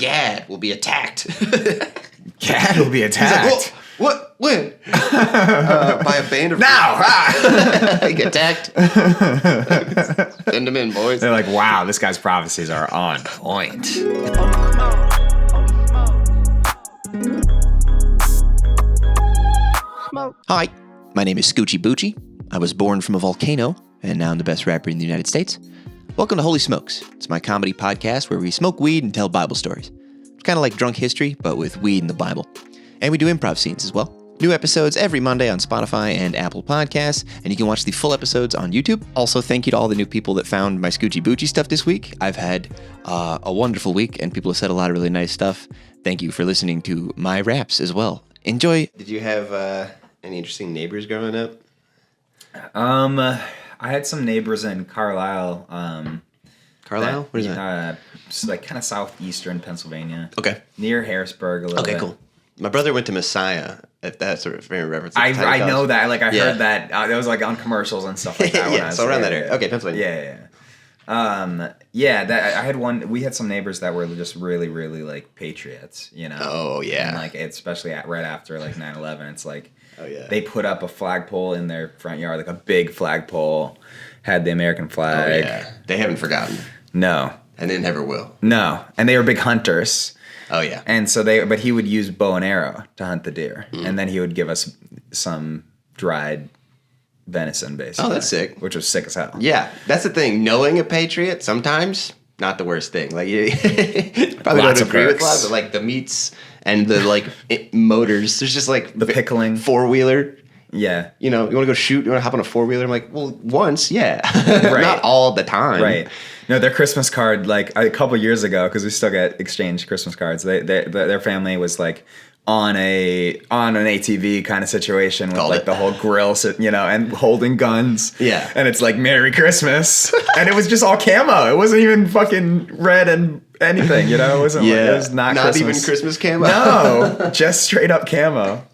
Gad will be attacked. Gad will be attacked. He's like, what? When? By a band of... Now! He get attacked. Send them in, boys. They're like, wow, this guy's prophecies are on point. Hi, my name is Scoochie Boochie. I was born from a volcano, and now I'm the best rapper in the United States. Welcome to Holy Smokes. It's my comedy podcast where we smoke weed and tell Bible stories. It's kind of like drunk history, but with weed and the Bible. And we do improv scenes as well. New episodes every Monday on Spotify and Apple Podcasts, and you can watch the full episodes on YouTube. Also, thank you to all the new people that found my Scoochie Boochie stuff this week. I've had a wonderful week, and people have said a lot of really nice stuff. Thank you for listening to my raps as well. Enjoy. Did you have any interesting neighbors growing up? I had some neighbors in Carlisle. Carlisle? Where's that? It's like kind of southeastern Pennsylvania. Okay. Near Harrisburg a little bit. Okay, cool. My brother went to Messiah, if that's sort of very reference. I know that. Like, I heard that. That was like on commercials and stuff like that. Yeah, so around that area. Okay, Pennsylvania. Yeah. I had one. We had some neighbors that were just really, really like patriots, you know? Oh, yeah. And like, especially right after like 9/11, it's like, oh, yeah. They put up a flagpole in their front yard, like a big flagpole, had the American flag. Oh, yeah. They haven't forgotten. No. And they never will. No. And they were big hunters. Oh, yeah. And so but he would use bow and arrow to hunt the deer. Mm. And then he would give us some dried venison, basically. Oh, that's sick. Which was sick as hell. Yeah. That's the thing. Knowing a patriot, sometimes, not the worst thing. Like, you probably Lots don't of agree with perks. a lot, but like the meats and the like motors, there's just like the pickling. Four-wheeler. Yeah. You know, you want to go shoot, you want to hop on a four-wheeler? I'm like, well, once, yeah. Right. Not all the time. Right. No, their Christmas card, like a couple years ago, because we still get exchange Christmas cards, their family was like on an ATV kind of situation with like the whole grill, you know, and holding guns. Yeah. And it's like, Merry Christmas. And it was just all camo. It wasn't even fucking red and anything, you know? It wasn't like, it was not Christmas. Even Christmas camo? No, just straight up camo.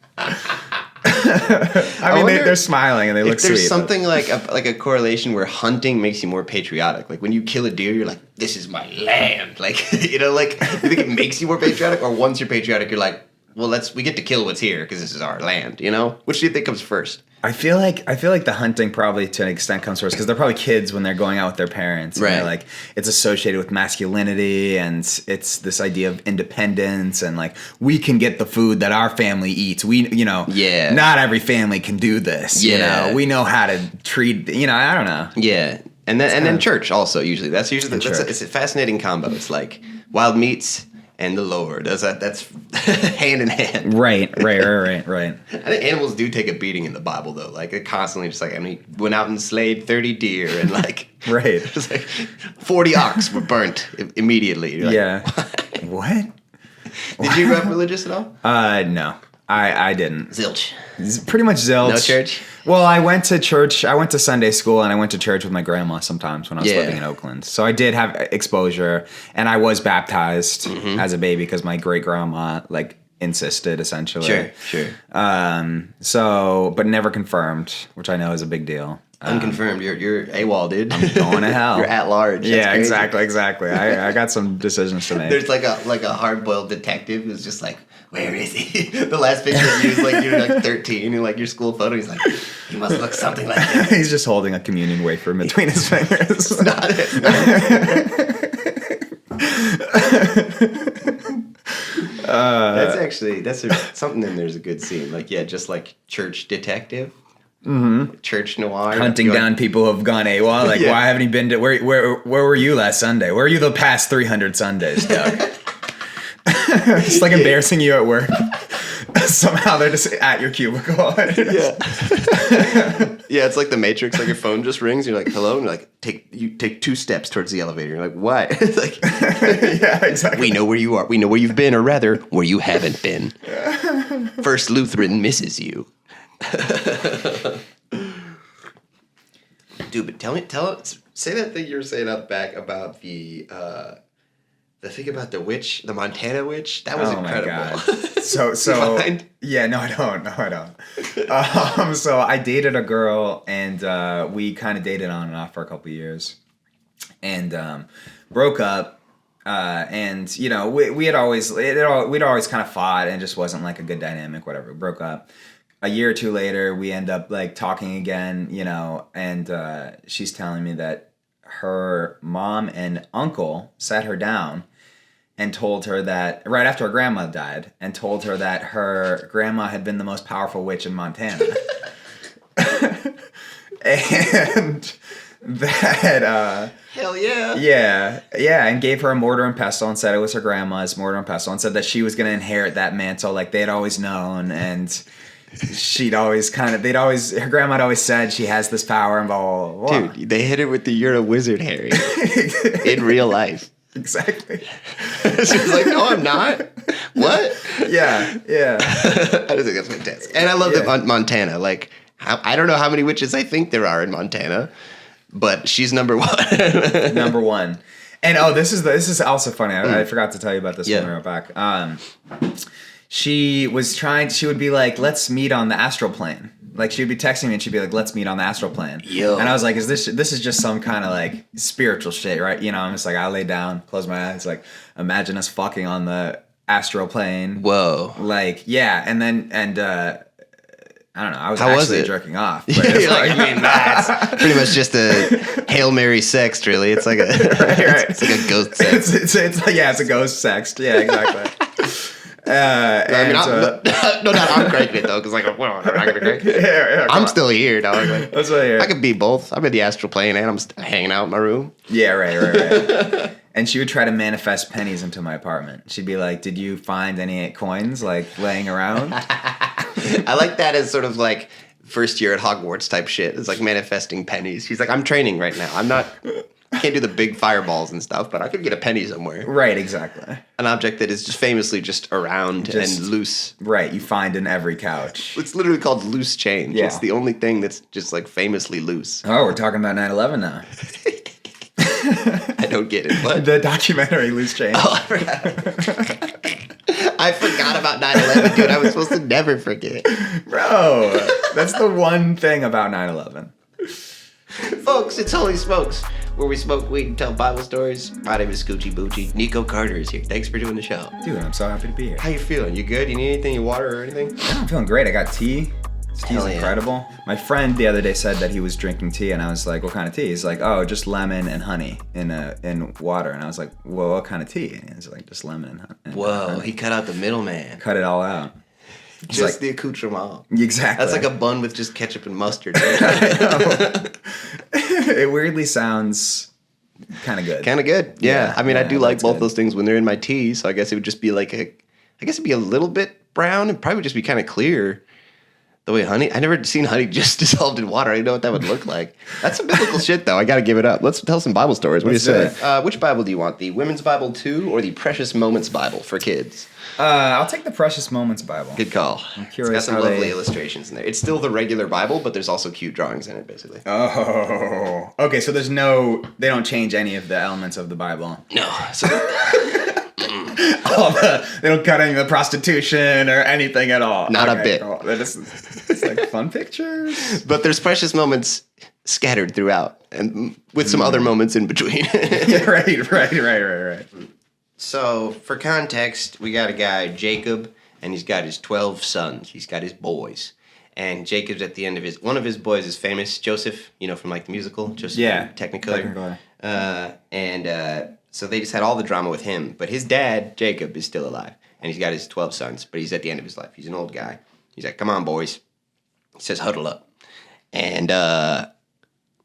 I mean, they're smiling and they look sweet. There's something like a correlation where hunting makes you more patriotic. Like when you kill a deer, you're like, this is my land. Like, you know, like you think it makes you more patriotic, or once you're patriotic, you're like, well, we get to kill what's here because this is our land. You know, which do you think comes first? I feel like the hunting probably to an extent comes first because they're probably kids when they're going out with their parents. Right. And like it's associated with masculinity and it's this idea of independence and like we can get the food that our family eats. We, you know, not every family can do this. Yeah. You know, we know how to treat. You know, I don't know. Yeah, and then church also usually. That's it's a fascinating combo. It's like wild meats and the Lord. That's hand in hand. Right. I think animals do take a beating in the Bible, though. Like, it constantly just like, I mean, he went out and slayed 30 deer and like... Right. It was like 40 ox were burnt immediately. You're like, yeah. What? Did you grow up religious at all? No. I didn't. Zilch. Pretty much zilch. No church? Well, I went to church. I went to Sunday school, and I went to church with my grandma sometimes when I was living in Oakland. So I did have exposure, and I was baptized as a baby because my great-grandma, like, insisted, essentially. Sure. So, but never confirmed, which I know is a big deal. Unconfirmed. You're AWOL, dude. I'm going to hell. You're at large. That's crazy. Exactly. I got some decisions to make. There's like a hard-boiled detective who's just like, where is he? The last picture of you is like you're like 13 and like your school photo. He's like, he must look something like that. He's just holding a communion wafer between his fingers. It's not it. That's something in there's a good scene. Like, yeah, just like church detective. Mm-hmm. Church noir. Hunting down people who have gone AWOL. Like, why haven't you been to... Where were you last Sunday? Where were you the past 300 Sundays, Doug? It's like embarrassing you at work. Somehow they're just at your cubicle. Yeah. Yeah, it's like the Matrix. Like your phone just rings. You're like, hello? And you're like, take 2 steps towards the elevator. You're like, why? It's like, yeah, exactly. We know where you are. We know where you've been, or rather, where you haven't been. First Lutheran misses you. Dude, but say that thing you were saying out back about the thing about the witch, the Montana witch. That was incredible. My God. So yeah, no, I don't. So I dated a girl, and we kind of dated on and off for a couple of years, and broke up. And you know, we'd always kind of fought, and it just wasn't like a good dynamic. Whatever, we broke up. A year or two later, we end up like talking again, you know, and she's telling me that her mom and uncle sat her down and told her that right after her grandma died, and told her that her grandma had been the most powerful witch in Montana. And that hell yeah. Yeah, and gave her a mortar and pestle and said it was her grandma's mortar and pestle, and said that she was going to inherit that mantle like they'd always known, and her grandma had always said she has this power and blah, blah, blah. Dude, they hit her with the "you're a wizard, Harry" in real life. Exactly. She's like, "No, I'm not." What? Yeah. I just think that's fantastic, and I love that Montana. Like, I don't know how many witches I think there are in Montana, but she's number one. Number one. And this is also funny. I forgot to tell you about this when we were back. She would be like, let's meet on the astral plane. Like, she would be texting me and she'd be like, let's meet on the astral plane. Yo. And I was like, this is just some kind of like spiritual shit, right? You know, I'm just like, I lay down, close my eyes, like, imagine us fucking on the astral plane. Whoa. Like, yeah. And then, I don't know, I was How actually was it? jerking off. But You're like, I mean, that's pretty much just a Hail Mary sext, really. It's like a, right. it's like a ghost sext. It's a ghost sext. Yeah, exactly. No doubt I'm cranking it though, because like, well, I'm not gonna crank it. Yeah, I'm still here, dog. Like, that's what I hear. I could be both. I'm in the astral plane and I'm hanging out in my room. Yeah, right. And she would try to manifest pennies into my apartment. She'd be like, "Did you find any coins like laying around?" I like that as sort of like first year at Hogwarts type shit. It's like manifesting pennies. She's like, I'm training right now. I can't do the big fireballs and stuff, but I could get a penny somewhere. Right, exactly. An object that is just famously just around and loose. Right, you find in every couch. It's literally called loose change. Yeah. It's the only thing that's just like famously loose. Oh, we're talking about 9/11 now. I don't get it. What? The documentary Loose Change. Oh, I forgot about 9/11, dude. I was supposed to never forget. Bro, that's the one thing about 9/11. Folks, it's Holy Smokes, where we smoke weed and tell Bible stories. My name is Scoochie Boochie. Nico Carter is here. Thanks for doing the show. Dude, I'm so happy to be here. How you feeling? You good? You need anything? You water or anything? Yeah, I'm feeling great. I got tea. This tea's incredible. My friend the other day said that he was drinking tea, and I was like, "What kind of tea?" He's like, "Oh, just lemon and honey in water." And I was like, "Well, what kind of tea?" And he's like, "Just lemon and honey." Whoa, he cut out the middleman. Cut it all out. Just like the accoutrement. Exactly. That's like a bun with just ketchup and mustard. It weirdly sounds kind of good. Kind of good. Yeah. I mean, I do like both good. those things when they're in my tea, so I guess it would just be like it'd be a little bit brown and probably just be kind of clear. The way honey, I never seen honey just dissolved in water. I didn't know what that would look like. That's some biblical shit, though. I got to give it up. Let's tell some Bible stories. What do you say? Which Bible do you want? The Women's Bible 2 or the Precious Moments Bible for kids? I'll take the Precious Moments Bible. Good call. I'm curious. It's got some lovely illustrations in there. It's still the regular Bible, but there's also cute drawings in it, basically. Oh, okay. So they don't change any of the elements of the Bible. No. So, they don't cut any of the prostitution or anything at all. Not a bit. Cool. It's like fun pictures. But there's precious moments scattered throughout, and with some other moments in between. Right. So, for context, we got a guy, Jacob, and he's got his 12 sons. He's got his boys. And Jacob's at the end of one of his boys is famous, Joseph, from like the musical, Joseph Technicolor. So they just had all the drama with him. But his dad, Jacob, is still alive. And he's got his 12 sons, but he's at the end of his life. He's an old guy. He's like, come on, boys. He says, huddle up. And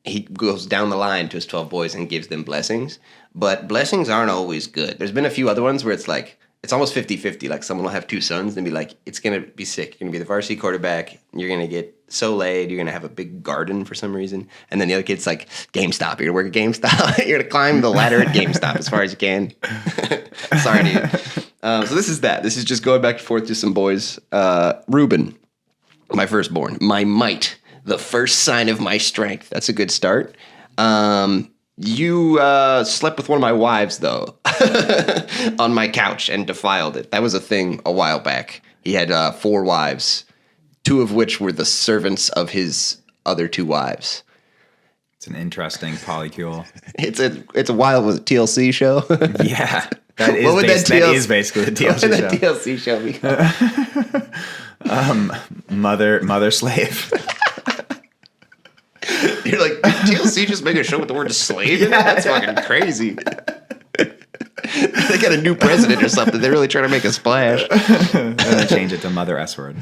he goes down the line to his 12 boys and gives them blessings. But blessings aren't always good. There's been a few other ones where it's like, it's almost 50-50. Like someone will have two sons and be like, it's going to be sick. You're going to be the varsity quarterback. You're going to get so laid. You're going to have a big garden for some reason. And then the other kid's like, GameStop. You're going to work at GameStop. You're going to climb the ladder at GameStop as far as you can. Sorry, dude. So this is that. This is just going back and forth to some boys. Reuben, my firstborn. My might. The first sign of my strength. That's a good start. You slept with one of my wives, though, on my couch and defiled it. That was a thing a while back. He had 4 wives, 2 of which were the servants of his other 2 wives. It's an interesting polycule. It's a wild was it TLC show. Yeah. That is basically a TLC what show. What would that TLC show become? Mother slave. You're like, did TLC just make a show with the word slave in it? That's fucking crazy. They got a new president or something. They're really trying to make a splash. And then change it to Mother S word.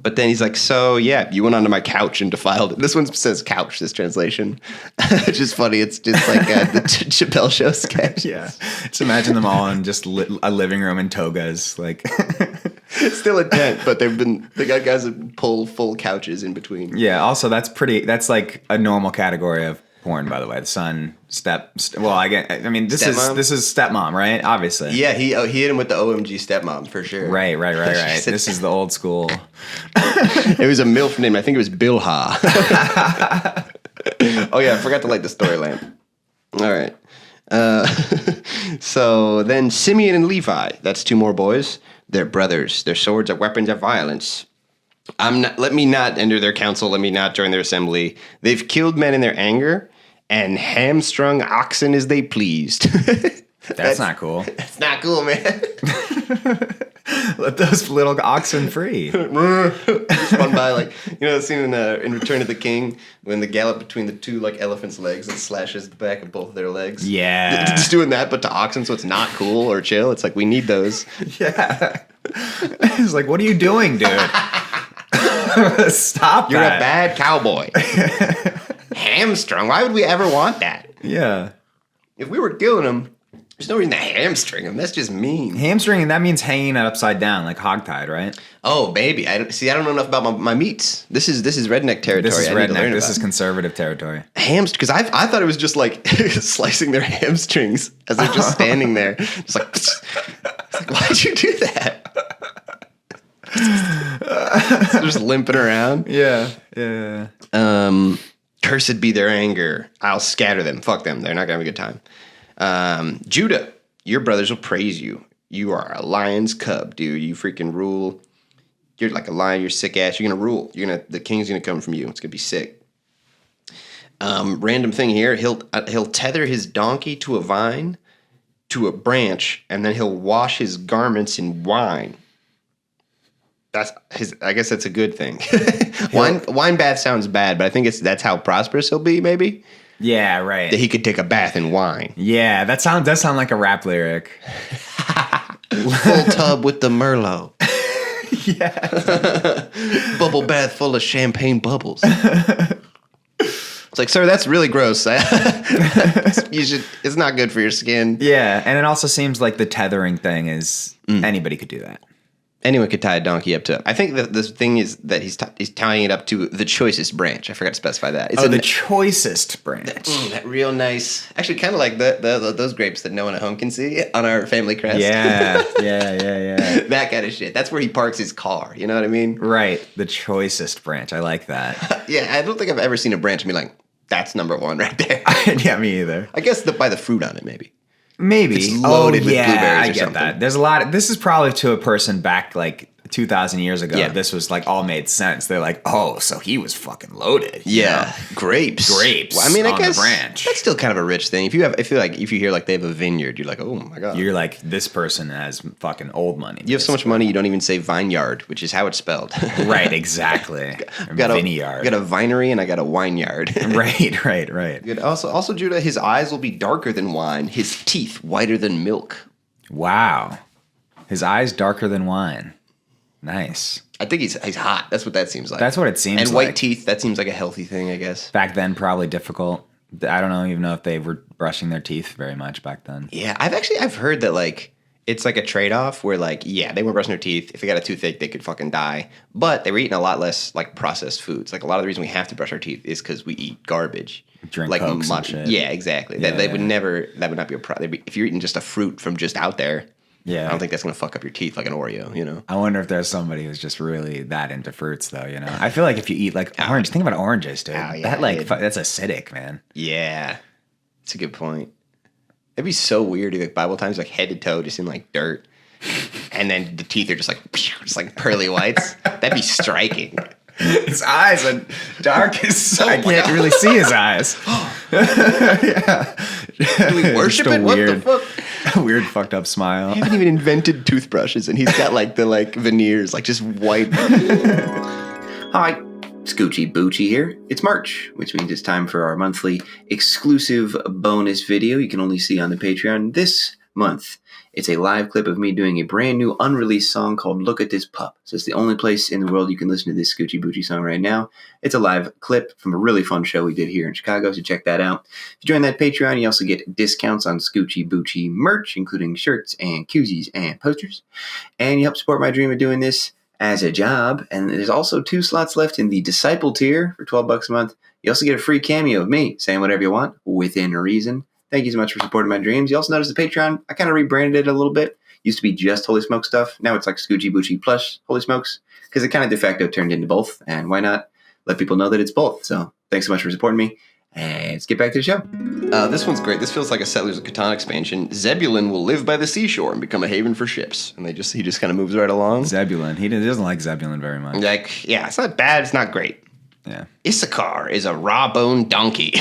But then he's like, so yeah, you went onto my couch and defiled it. This one says couch, this translation. Which is funny. It's just like the Chappelle Show sketch. Yeah. Just imagine them all in just a living room in togas. Like, it's still a tent, but they got guys that pull full couches in between. yeah. Also, that's like a normal category of porn, by the way. The son, this is stepmom, right? Obviously. Yeah, he hit him with the OMG stepmom for sure. Right. This is the old school. It was a MILF name. I think it was Bilha. Oh yeah, I forgot to light the story lamp. All right. So then Simeon and Levi, that's two more boys. They're brothers. Their swords are weapons of violence. Let me not enter their council. Let me not join their assembly. They've killed men in their anger and hamstrung oxen as they pleased. That's not cool. That's not cool, man. Let those little oxen free. Just run by, like, you know the scene in Return of the King when they gallop between the two like elephants' legs and slashes the back of both of their legs. Yeah. Just doing that, but to oxen, so it's not cool or chill. It's like, we need those. Yeah. It's like, what are you doing, dude? Stop You're that. a bad cowboy. Hamstrung. Why would we ever want that? Yeah. If we were killing them, there's no reason to hamstring them. That's just mean. Hamstringing, that means hanging it upside down, like hogtied, right? Oh, baby. I don't know enough about my meats. This is redneck territory. This is redneck. This is is conservative territory. Because I thought it was just like slicing their hamstrings as they're just standing there. Just like, it's like, why'd you do that? So just limping around. Yeah. Cursed be their anger. I'll scatter them. Fuck them. They're not going to have a good time. Judah, your brothers will praise you. You are a lion's cub, dude. You freaking rule. You're like a lion. You're sick ass. You're going to rule. The king's going to come from you. It's going to be sick. Random thing here. He'll tether his donkey to a vine, to a branch, and then he'll wash his garments in wine. I guess that's a good thing. Wine bath sounds bad, but I think that's how prosperous he'll be, maybe. Yeah, right. That he could take a bath in wine. Yeah, that does sound like a rap lyric. Full tub with the Merlot. Yeah. Bubble bath full of champagne bubbles. It's like, sir, that's really gross. It's not good for your skin. Yeah, and it also seems like the tethering thing is anybody could do that. Anyone could tie a donkey up to. I think that the thing is that he's tying it up to the choicest branch. I forgot to specify that. It's the choicest branch. That real nice. Actually, kind of like those grapes that no one at home can see on our family crest. Yeah. That kind of shit. That's where he parks his car. You know what I mean? Right. The choicest branch. I like that. Yeah, I don't think I've ever seen a branch and be like, that's number one right there. Yeah, me either. I guess by the fruit on it, maybe. Maybe. It's loaded with blueberries I or get something. that. There's a lot. This is probably to a person back like 2,000 years ago. Yeah. This was like all made sense. They're like, oh, so he was fucking loaded. Yeah, grapes. Well, I mean, I on guess the branch. that's still kind of a rich thing. If you hear like they have a vineyard, you're like, oh my god. You're like, this person has fucking old money. You have so much money, you don't even say vineyard, which is how it's spelled. Right, exactly. I got vineyard. I got a vinery and I got a wineyard. Right. Good. Also, Judah, his eyes will be darker than wine, his teeth whiter than milk. Wow. His eyes darker than wine. Nice. I think he's hot. That's what that seems like. That's what it seems like. And white teeth, that seems like a healthy thing, I guess. Back then, probably difficult. I don't even know if they were brushing their teeth very much back then. Yeah, I've heard that like it's like a trade-off where like, yeah, they weren't brushing their teeth. If they got a toothache, they could fucking die. But they were eating a lot less like processed foods. Like a lot of the reason we have to brush our teeth is because we eat garbage. Drink like Cokes and shit. Yeah, exactly. Yeah, that would not be a problem. If you're eating just a fruit from just out there, yeah, I don't think that's gonna fuck up your teeth like an Oreo, you know? I wonder if there's somebody who's just really that into fruits though, you know? I feel like if you eat like orange, think about oranges, dude. Oh, yeah, that like that's acidic, man. Yeah. It's a good point. It'd be so weird if like Bible times like head to toe just in like dirt. And then the teeth are just like pearly whites. That'd be striking. His eyes are dark as so. I can't God. really see his eyes. Yeah. Do we worship it? What the fuck? A weird fucked up smile. I haven't even invented toothbrushes, and he's got like the veneers, like just white. Hi, Scoochie Boochie here. It's March, which means it's time for our monthly exclusive bonus video you can only see on the Patreon this month. It's a live clip of me doing a brand new unreleased song called Look at This Pup. So it's the only place in the world you can listen to this Scoochie Boochie song right now. It's a live clip from a really fun show we did here in Chicago, so check that out. If you join that Patreon, you also get discounts on Scoochie Boochie merch, including shirts and koozies and posters. And you help support my dream of doing this as a job. And there's also 2 slots left in the Disciple tier for $12 a month. You also get a free cameo of me saying whatever you want within reason. Thank you so much for supporting my dreams. You also notice the Patreon, I kind of rebranded it a little bit. Used to be just Holy Smoke stuff. Now it's like Scoochie Boochie plus Holy Smokes, because it kind of de facto turned into both. And why not let people know that it's both? So thanks so much for supporting me. And let's get back to the show. This one's great. This feels like a Settlers of Catan expansion. Zebulun will live by the seashore and become a haven for ships. And he just kind of moves right along. Zebulun. He doesn't like Zebulun very much. Like, yeah, it's not bad. It's not great. Yeah. Issachar is a raw-boned donkey.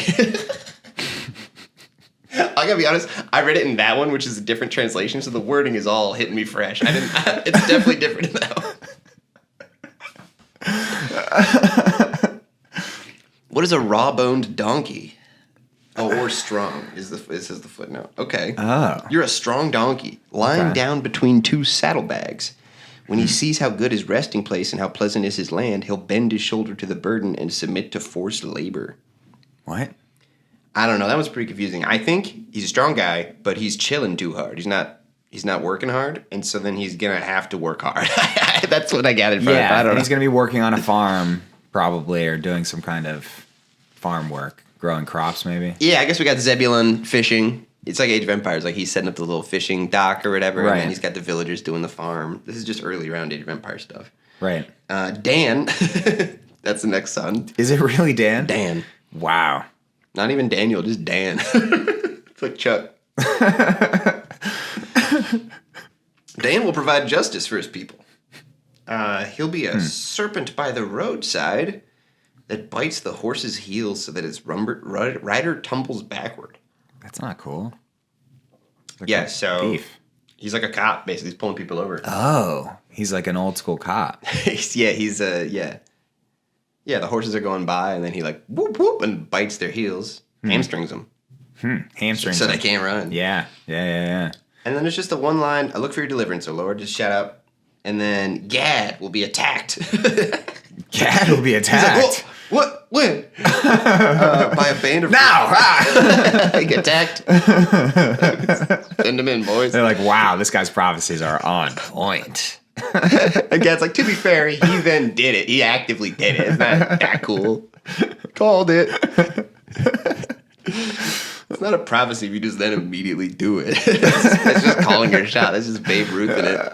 I gotta be honest, I read it in that one, which is a different translation, so the wording is all hitting me fresh. It's definitely different in that one. What is a raw-boned donkey? Oh, or strong is the footnote. Okay. Oh. You're a strong donkey, lying down between 2 saddlebags. When he sees how good his resting place and how pleasant is his land, he'll bend his shoulder to the burden and submit to forced labor. What? I don't know. That was pretty confusing. I think he's a strong guy, but he's chilling too hard. He's not working hard, and so then he's gonna have to work hard. That's what I gathered from it. I don't know. He's gonna be working on a farm probably, or doing some kind of farm work, growing crops maybe. Yeah, I guess we got Zebulun fishing. It's like Age of Empires. Like he's setting up the little fishing dock or whatever, right. And then he's got the villagers doing the farm. This is just early around Age of Empires stuff. Right. Dan, that's the next son. Is it really Dan? Dan. Wow. Not even Daniel, just Dan. It's like Chuck. Dan will provide justice for his people. He'll be a serpent by the roadside that bites the horse's heels so that its rider tumbles backward. That's not cool. Like Yeah, so beef. He's like a cop, basically. He's pulling people over. Oh, he's like an old school cop. Yeah, the horses are going by, and then he like whoop whoop and bites their heels, hamstrings them, Hamstrings. so they can't run. Yeah. And then there's just a one line: "I look for your deliverance, O Lord." Just shout out, and then Gad will be attacked. Gad will be attacked. He's like, what? When? By a band of Now! Get attacked. Send them in, boys. They're like, wow, this guy's prophecies are on point. And Gad's like, to be fair, he then did it. He actively did it. It's not that cool. Called it. It's not a prophecy if you just then immediately do it. That's just calling your shot. That's just Babe Ruth in it.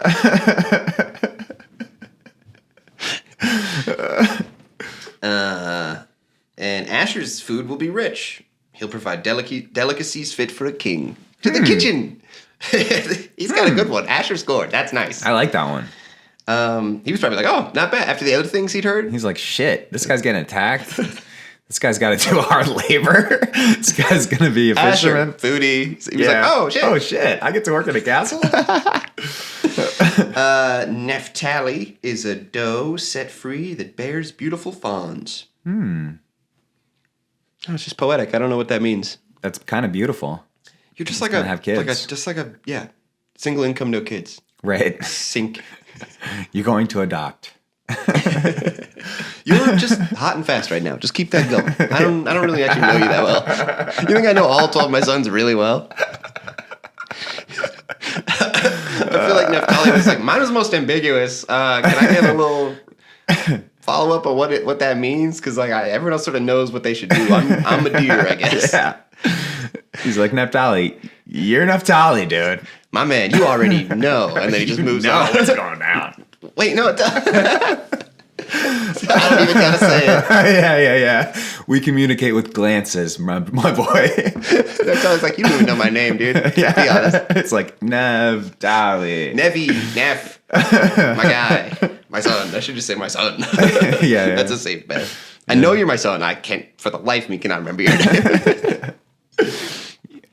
And Asher's food will be rich. He'll provide delicacies fit for a king. To the kitchen. He's got a good one. Asher scored. That's nice. I like that one. He was probably like, oh, not bad. After the other things he'd heard. He's like, shit, this guy's getting attacked. This guy's got to do hard labor. This guy's going to be a fisherman. Asher, foodie. So he was like, oh, shit. Oh, shit. I get to work at a castle? Naphtali is a doe set free that bears beautiful fawns. Oh, it's just poetic. I don't know what that means. That's kind of beautiful. You're just He's gonna have kids. Single income, no kids. Right. Sink. You're going to adopt. You're just hot and fast right now. Just keep that going. I don't really actually know you that well. You think I know all 12 of my sons really well? I feel like Naphtali was like, mine was most ambiguous. Can I get a little follow up on what that means? Because like everyone else sort of knows what they should do. I'm a deer, I guess. Yeah. He's like, Naphtali, you're Naphtali, dude. My man, you already know. And then he just moves on. what's going down. Wait, no, it doesn't. I don't even gotta say it. Yeah. We communicate with glances, my boy. Naphtali's like, you don't even know my name, dude. Yeah. Be honest. It's like Naphtali. Nevi, Neff, my guy, My son. I should just say my son. Yeah. That's a safe bet. I know you're my son. I can't, for the life of me, cannot remember your name.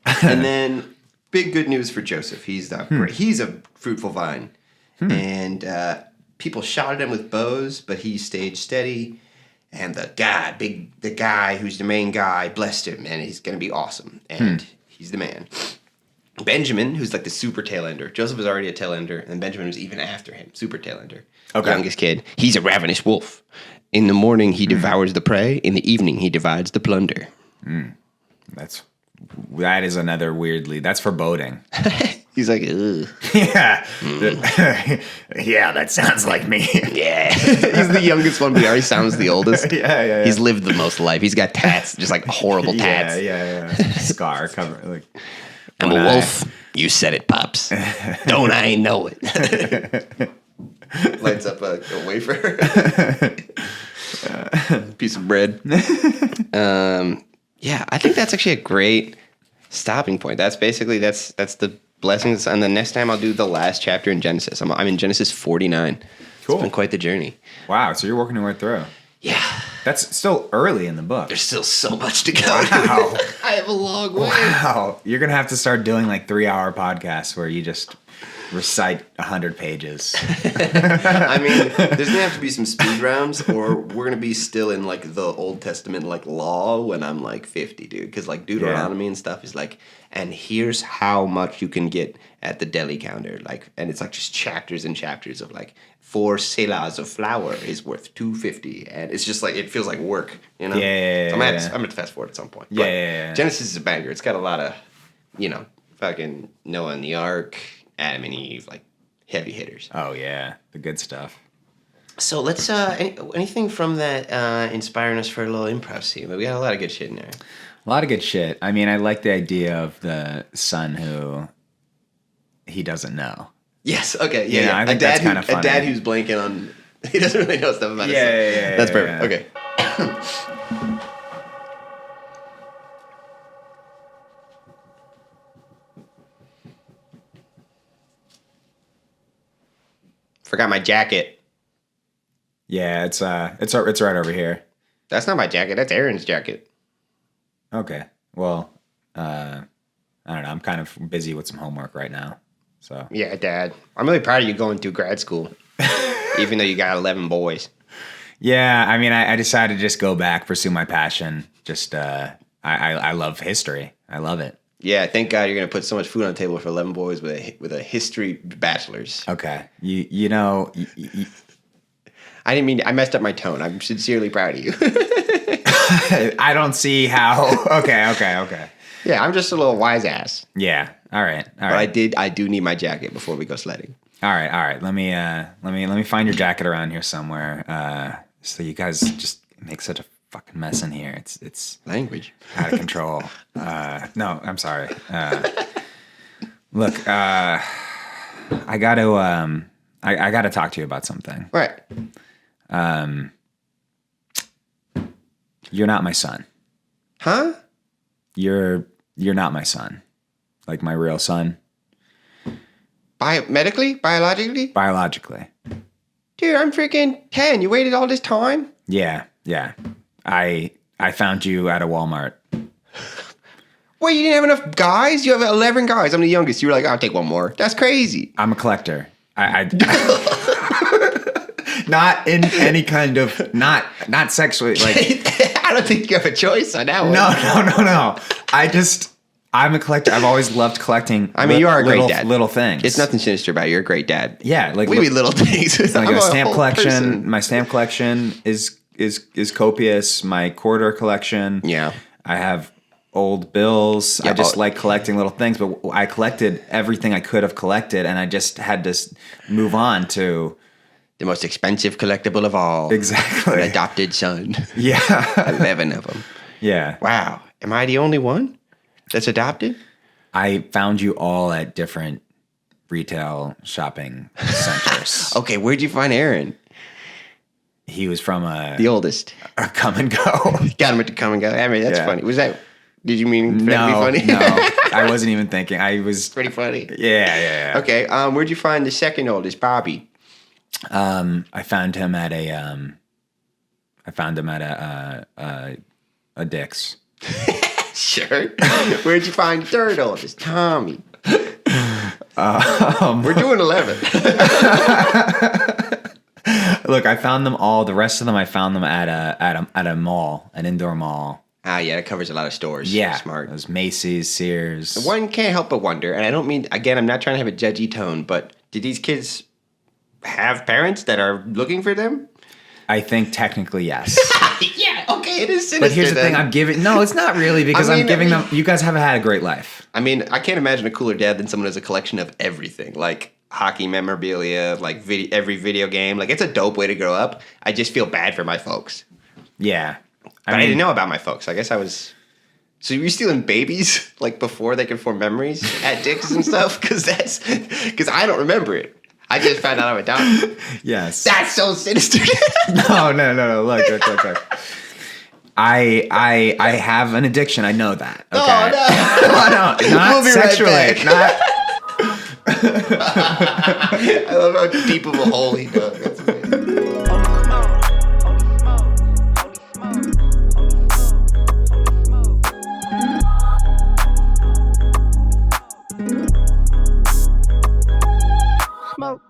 And then, big good news for Joseph. He's great. He's a fruitful vine. And people shot at him with bows, but he stayed steady. And the guy who's the main guy, blessed him, and he's going to be awesome. And he's the man. Benjamin, who's like the super tail ender. Joseph was already a tail ender, and Benjamin was even after him, super tail ender. Okay. Youngest kid. He's a ravenous wolf. In the morning, he devours the prey. In the evening, he divides the plunder. That is another weirdly. That's foreboding. He's like, ugh. Yeah. Yeah, that sounds like me. Yeah. He's the youngest one, but he already sounds the oldest. Yeah. He's lived the most life. He's got tats, just like horrible tats. Yeah. Scar cover. Like, I'm a wolf. You said it, Pops. Don't I know it? Lights up a wafer. Piece of bread. Yeah, I think that's actually a great stopping point. That's basically, that's the blessings. And the next time I'll do the last chapter in Genesis. I'm in Genesis 49. Cool. It's been quite the journey. Wow, so you're working your way through. Yeah. That's still early in the book. There's still so much to go. Wow. I have a long way. Wow. You're going to have to start doing like 3-hour podcasts where you just recite 100 pages. I mean, there's going to have to be some speed rounds, or we're going to be still in like the Old Testament like law when I'm like 50, dude. Because like Deuteronomy and stuff is like, and here's how much you can get at the deli counter. Like, and it's like just chapters and chapters of like 4 selahs of flour is worth $2.50, and it's just like it feels like work, you know. Yeah. So I'm gonna fast forward at some point. Yeah. Genesis is a banger. It's got a lot of, fucking Noah and the Ark, Adam and Eve, like heavy hitters. Oh yeah, the good stuff. So let's anything from that inspiring us for a little improv scene. But we got a lot of good shit in there. A lot of good shit. I mean, I like the idea of the son who he doesn't know. Yes. Okay. Yeah. I think that's kind of funny. A dad who's blanking on. He doesn't really know stuff about his son. Yeah. That's perfect. Yeah. Okay. Forgot my jacket. Yeah, it's right over here. That's not my jacket. That's Aaron's jacket. Okay. Well, I don't know. I'm kind of busy with some homework right now. So Yeah, Dad. I'm really proud of you going through grad school, even though you got 11 boys. yeah, I mean, I decided to just go back, pursue my passion. Just I love history. I love it. Yeah, thank God you're gonna put so much food on the table for 11 boys with a history bachelor's. Okay. You know. I didn't mean I messed up my tone. I'm sincerely proud of you. I don't see how. Okay. Yeah, I'm just a little wise ass. Yeah. All right. But I do need my jacket before we go sledding. All right. Let me find your jacket around here somewhere. So you guys just make such a fucking mess in here. It's Language out of control. No, I'm sorry. Look, I gotta talk to you about something. Right. You're not my son. Huh? You're not my son. Like my real son. Medically? Biologically? Biologically. Dude, I'm freaking 10. You waited all this time? Yeah. I found you at a Walmart. Wait, you didn't have enough guys? You have 11 guys. I'm the youngest. You were like, I'll take one more. That's crazy. I'm a collector. I not in any kind of not sexually like. I don't think you have a choice on that one. No. I'm a collector. I've always loved collecting. I mean, you are a great dad. Little things. It's nothing sinister about it. You're a great dad. Yeah, like we little things. Like I'm a stamp whole collection. person. My stamp collection is copious. My quarter collection. Yeah. I have old bills. Yeah, I just like collecting little things, but I collected everything I could have collected, and I just had to move on to the most expensive collectible of all. Exactly. An adopted son. Yeah. 11 of them. Yeah. Wow. Am I the only one that's adopted? I found you all at different retail shopping centers. Okay, where'd you find Aaron? He was from the oldest. A come and go. Got him at the come and go. I mean, that's funny. Did you mean for that to be funny? No, I wasn't even thinking. I was pretty funny. Yeah. Okay, where'd you find the second oldest, Bobby? I found him at a Dick's. Sure. Where'd you find Turtle? It's Tommy. We're doing 11. Look, I found them all. The rest of them, I found them at a mall, an indoor mall. Ah, yeah, that covers a lot of stores. Yeah, Smart. It was Macy's, Sears. One can't help but wonder, and I don't mean, again, I'm not trying to have a judgy tone, but did these kids have parents that are looking for them? I think technically yes. Yeah, okay, it is sinister. But here's the thing, I'm giving... No, it's not really, because I'm giving them... You guys haven't had a great life. I mean, I can't imagine a cooler dad than someone who has a collection of everything, like hockey memorabilia, like every video game. Like, it's a dope way to grow up. I just feel bad for my folks. Yeah. I didn't know about my folks. I guess I was... So you were stealing babies, like, before they could form memories at Dick's and stuff? Because I don't remember it. I just found out I'm a doctor. Yes. That's so sinister. No. Look. I have an addiction. I know that. Okay. Oh, no. Not We'll be sexually. right back. I love how deep of a hole he dug.